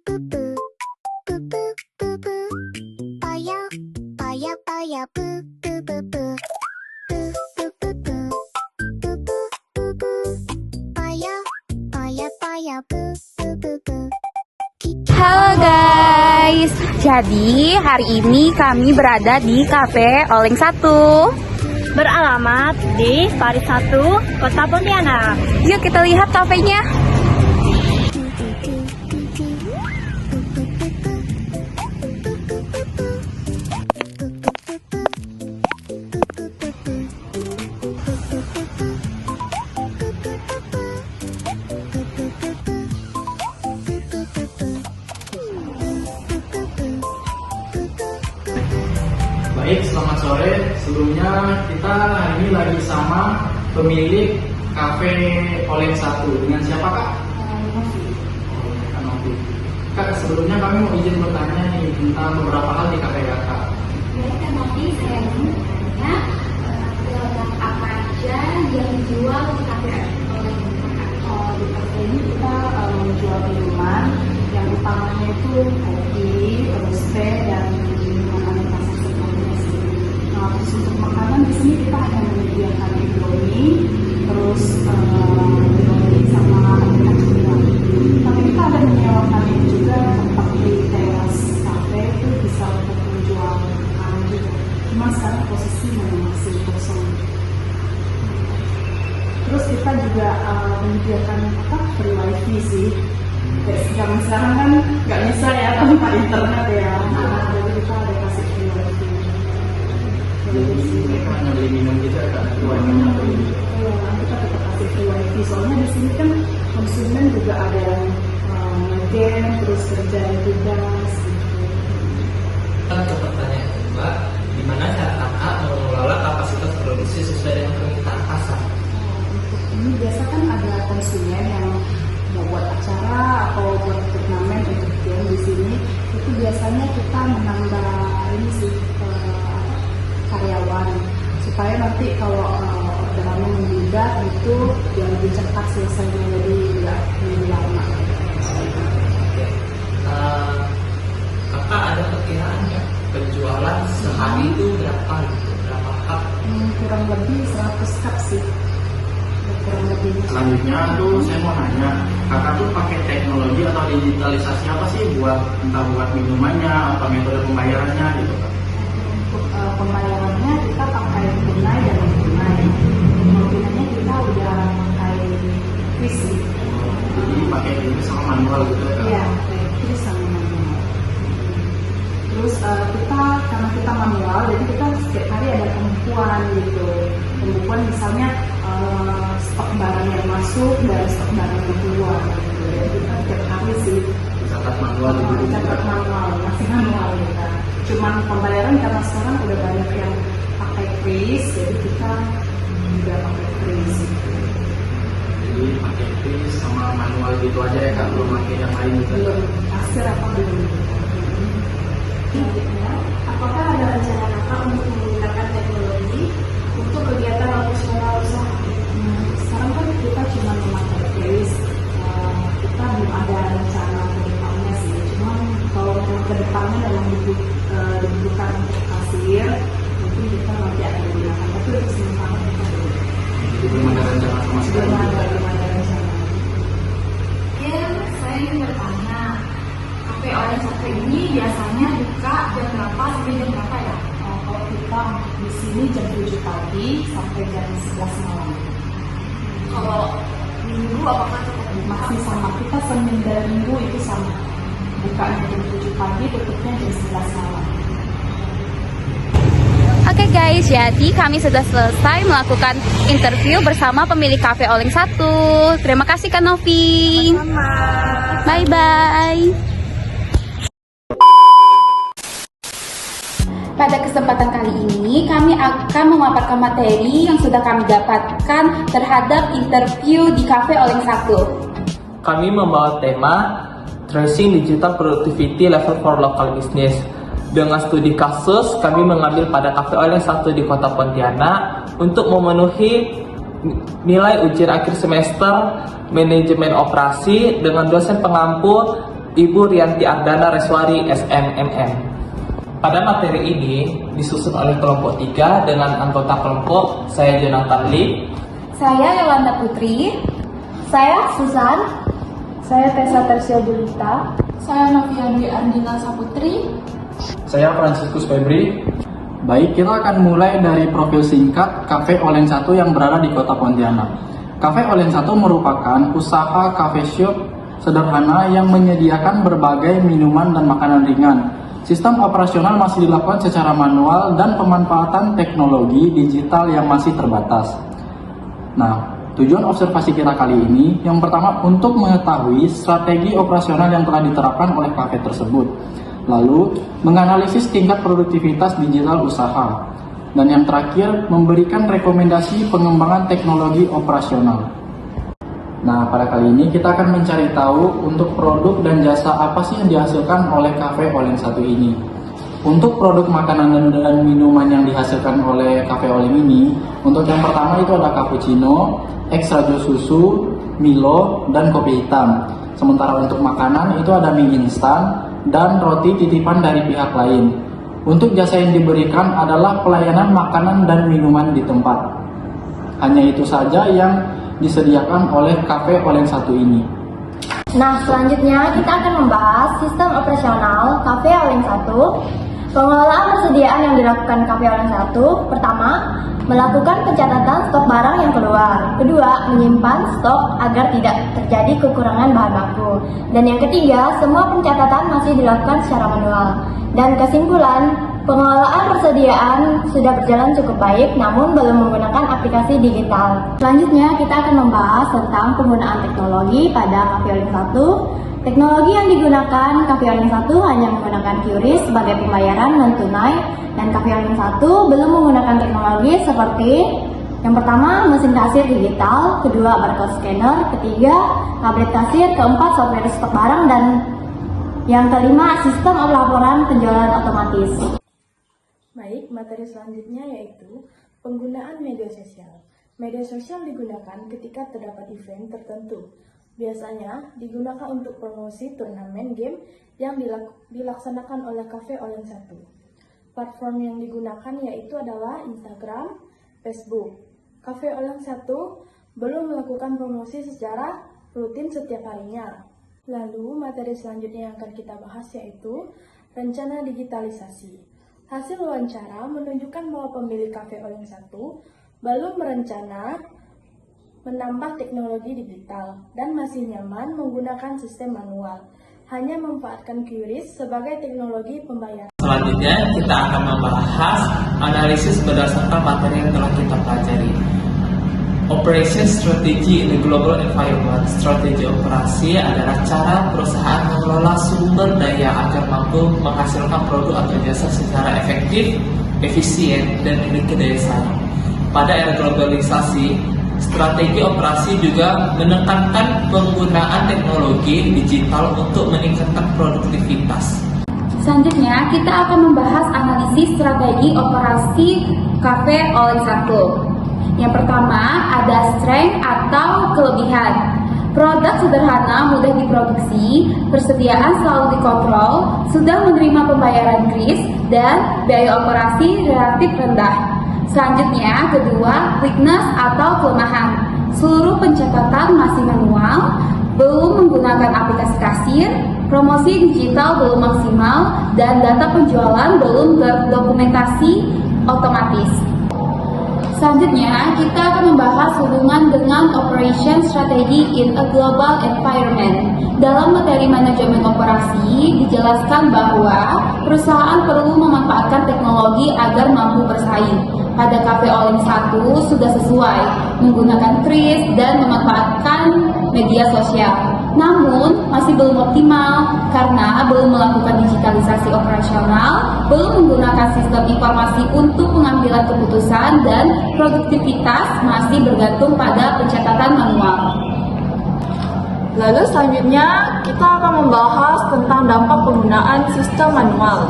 Halo guys, jadi hari ini kami berada di Cafe Oleng 1. Beralamat di Paris 1, Kota Pontianak. Yuk kita lihat kafenya. Baik, selamat sore. Sebelumnya kita hari ini lagi sama pemilik Cafe Oleng 1. Dengan siapa Kak? Kak Novi. Kak, sebelumnya kami mau izin bertanya nih tentang beberapa hal di cafe Kakak. Jadi kan nanti saya mau bertanya produk apa aja yang dijual di kafe oleh kakak. Di kafe ini kita menjual minuman yang utamanya itu kopi, terus teh, dan makanan pasar sebelumnya sih. Terus untuk makanan di sini kita hanya menyediakan Indomie, terus Indomie sama aneka cemilan. Tapi kita ada menyewakan juga tempat di teras kafe itu bisa untuk menjual makanan juga. Cuma sekarang posisi masih kosong. Terus kita juga menyediakan free wifi sih. Kayak sekarang kan nggak bisa ya tanpa internet ya. Jadi kita ada kasih free wifi. Jadi mereka hanya beli minum gitu ya Kak? Wifi-nya atau ini? Kita tetap kasih free wifi. Soalnya di sini kan konsumen juga ada yang game, terus kerjaan tugas. Untuk pertanyaan kedua, gimana cara kakak mengelola kapasitas produksi sesuai dengan permintaan pasar? Ini biasa kan ada konsumen yang mau buat acara atau buat turnamen untuk game di sini. Itu biasanya kita menambah ini sih karyawan supaya nanti kalau orderannya membludak itu dia lebih cepat selesainya, jadi nggak lebih lama. Kakak ada perkiraan nggak penjualan sehari itu berapa gitu, berapa cup? Kurang lebih 100 cup sih. Kurang lebih. Selanjutnya tuh saya mau nanya, Kakak tuh pakai teknologi atau digitalisasi apa sih buat entah buat minumannya atau metode pembayarannya gitu Kak? Untuk pembayarannya kita pakai tunai dan non tunai. Tunainya kita udah pakai kris sih. Jadi pakai ini sama manual gitu ya Kak? Iya, kris sama manual. Terus kita karena kita manual, jadi kita setiap hari ada pembukuan gitu. Pembukuan misalnya stok barang yang masuk dan stok barang yang keluar. Gitu. Jadi kita setiap hari sih Catat manual gitu catat manual, masih manual kita. Cuman pembayaran karena sekarang udah banyak yang pakai kris, jadi kita juga pakai kris. Jadi pakai kris sama manual gitu aja ya Kak, belum pakai yang lain gitu. Belum hasil apa belum? Selanjutnya, apakah ada rencana kakak untuk menggunakan teknologi untuk kegiatan operasional usaha? Sekarang kan kita cuma memakai kris, kita belum ada rencana ke depannya sih. Cuma kalau ke depannya dalam dibutuhkan untuk kasir, mungkin kita nanti akan menggunakan. Tapi untuk sementara kita belum. Jadi belum ada rencana sama sekali. Belum ada rencana. Ya, saya ingin bertanya, kafe oleh satu ini biasanya buka jam berapa sampai jam berapa ya? Kalau kita di sini jam 7 pagi sampai jam 11 malam. Kalau minggu apakah cukup buka? Masih sama, kita Senin dan Minggu itu sama. Bukanya jam 7 pagi, tutupnya jam 11 malam. Oke guys, jadi kami sudah selesai melakukan interview bersama pemilik Cafe Oleng 1. Terima kasih Kak Novi. Bye bye. Pada kesempatan kali ini, kami akan memaparkan materi yang sudah kami dapatkan terhadap interview di Cafe Oleng 1. Kami membawa tema Tracing Digital Productivity Level for Local Business. Dengan studi kasus, kami mengambil pada Cafe Oleng 1 di Kota Pontianak untuk memenuhi nilai ujian akhir semester manajemen operasi dengan dosen pengampu Ibu Rianti Ardana Reswari SMMM. Pada materi ini disusun oleh kelompok 3 dengan anggota kelompok saya Jonathan Lee, Saya Yolanda Putri. Saya Susan. Saya Tessa Tersia Julita. Saya Novia Dwi Ardina Saputri. Saya Franciscus Febri. Baik, kita akan mulai dari profil singkat Cafe Oleng 1 yang berada di Kota Pontianak. Cafe Oleng 1 merupakan usaha cafe shop sederhana yang menyediakan berbagai minuman dan makanan ringan. Sistem operasional masih dilakukan secara manual dan pemanfaatan teknologi digital yang masih terbatas. Nah, tujuan observasi kita kali ini yang pertama untuk mengetahui strategi operasional yang telah diterapkan oleh kafe tersebut. Lalu, menganalisis tingkat produktivitas digital usaha. Dan yang terakhir, memberikan rekomendasi pengembangan teknologi operasional. Nah, pada kali ini kita akan mencari tahu untuk produk dan jasa apa sih yang dihasilkan oleh Cafe Oleng 1 ini. Untuk produk makanan dan minuman yang dihasilkan oleh Cafe Oleng ini, untuk yang pertama itu ada cappuccino, extra jus susu, Milo, dan kopi hitam. Sementara untuk makanan itu ada mie instan dan roti titipan dari pihak lain. Untuk jasa yang diberikan adalah pelayanan makanan dan minuman di tempat. Hanya itu saja yang disediakan oleh Cafe Oleng 1 ini. Nah, selanjutnya kita akan membahas sistem operasional Cafe Oleng 1. Pengelolaan persediaan yang dilakukan Cafe Oleng 1, pertama, melakukan pencatatan stok barang yang keluar. Kedua, menyimpan stok agar tidak terjadi kekurangan bahan baku. Dan yang ketiga, semua pencatatan masih dilakukan secara manual. Dan kesimpulan, pengelolaan persediaan sudah berjalan cukup baik namun belum menggunakan aplikasi digital. Selanjutnya, kita akan membahas tentang penggunaan teknologi pada Cafe Oleng 1. Teknologi yang digunakan Cafe Oleng 1 hanya menggunakan QRIS sebagai pembayaran non-tunai, dan Cafe Oleng 1 belum menggunakan teknologi seperti yang pertama, mesin kasir digital, kedua, barcode scanner, ketiga, tablet kasir, keempat, software stok barang, dan yang kelima, sistem laporan penjualan otomatis. Baik, materi selanjutnya yaitu penggunaan media sosial. Media sosial digunakan ketika terdapat event tertentu. Biasanya digunakan untuk promosi turnamen game yang dilaksanakan oleh Cafe Oleng 1. Platform yang digunakan yaitu adalah Instagram, Facebook. Cafe Oleng 1 belum melakukan promosi secara rutin setiap harinya. Lalu materi selanjutnya yang akan kita bahas yaitu rencana digitalisasi. Hasil wawancara menunjukkan bahwa pemilik Cafe Oleng 1 belum merencana menambah teknologi digital dan masih nyaman menggunakan sistem manual, hanya memanfaatkan QRIS sebagai teknologi pembayaran. Selanjutnya kita akan membahas analisis berdasarkan materi yang telah kita pelajari. Operation Strategy in the Global Environment. Strategi operasi adalah cara perusahaan mengelola sumber daya agar mampu menghasilkan produk atau jasa secara efektif, efisien, dan memiliki daya saing. Pada era globalisasi, strategi operasi juga menekankan penggunaan teknologi digital untuk meningkatkan produktivitas. Selanjutnya, kita akan membahas analisis strategi operasi Cafe Oleng 1. Yang pertama, ada strength atau kelebihan. Produk sederhana, mudah diproduksi, persediaan selalu dikontrol, sudah menerima pembayaran kris, dan biaya operasi relatif rendah. Selanjutnya, kedua, weakness atau kelemahan. Seluruh pencatatan masih manual, belum menggunakan aplikasi kasir, promosi digital belum maksimal, dan data penjualan belum terdokumentasi otomatis. Selanjutnya, kita akan membahas hubungan dengan operation strategy in a global environment. Dalam materi manajemen operasi, dijelaskan bahwa perusahaan perlu memanfaatkan teknologi agar mampu bersaing. Pada Cafe Oleng 1 sudah sesuai menggunakan QRIS dan memanfaatkan media sosial. Namun, masih belum optimal karena belum melakukan digitalisasi operasional, belum menggunakan sistem informasi untuk pengambilan keputusan, dan produktivitas masih bergantung pada pencatatan manual. Lalu selanjutnya kita akan membahas tentang dampak penggunaan sistem manual.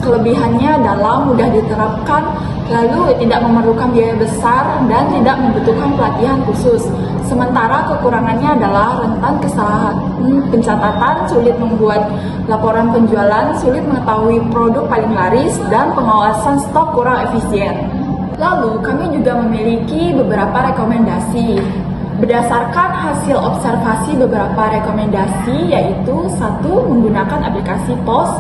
Kelebihannya adalah mudah diterapkan lalu tidak memerlukan biaya besar dan tidak membutuhkan pelatihan khusus. Sementara kekurangannya adalah rentan kesalahan pencatatan, sulit membuat laporan penjualan, sulit mengetahui produk paling laris, dan pengawasan stok kurang efisien. Lalu kami juga memiliki beberapa rekomendasi. Berdasarkan hasil observasi beberapa rekomendasi, yaitu 1. Menggunakan aplikasi POS,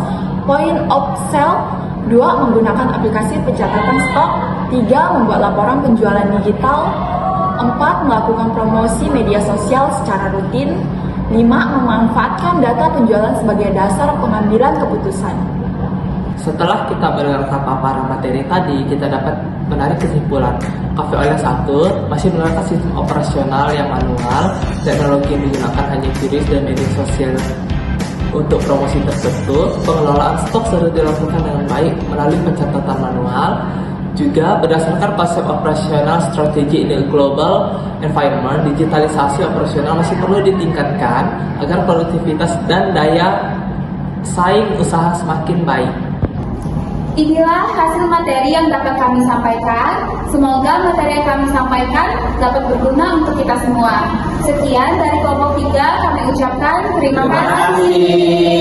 Point of Sale, 2. Menggunakan aplikasi pencatatan stok, 3. Membuat laporan penjualan digital, 4. Melakukan promosi media sosial secara rutin, 5. Memanfaatkan data penjualan sebagai dasar pengambilan keputusan. Setelah kita mendengarkan paparan materi tadi, kita dapat menarik kesimpulan. Cafe Online 1 masih menggunakan sistem operasional yang manual, teknologi yang digunakan hanya QRIS dan media sosial untuk promosi tertentu. Pengelolaan stok sudah dilakukan dengan baik melalui pencatatan manual. Juga berdasarkan konsep operasional strategi in a global environment, digitalisasi operasional masih perlu ditingkatkan agar produktivitas dan daya saing usaha semakin baik. Inilah hasil materi yang dapat kami sampaikan. Semoga materi yang kami sampaikan dapat berguna untuk kita semua. Sekian dari kelompok 3, kami ucapkan terima kasih.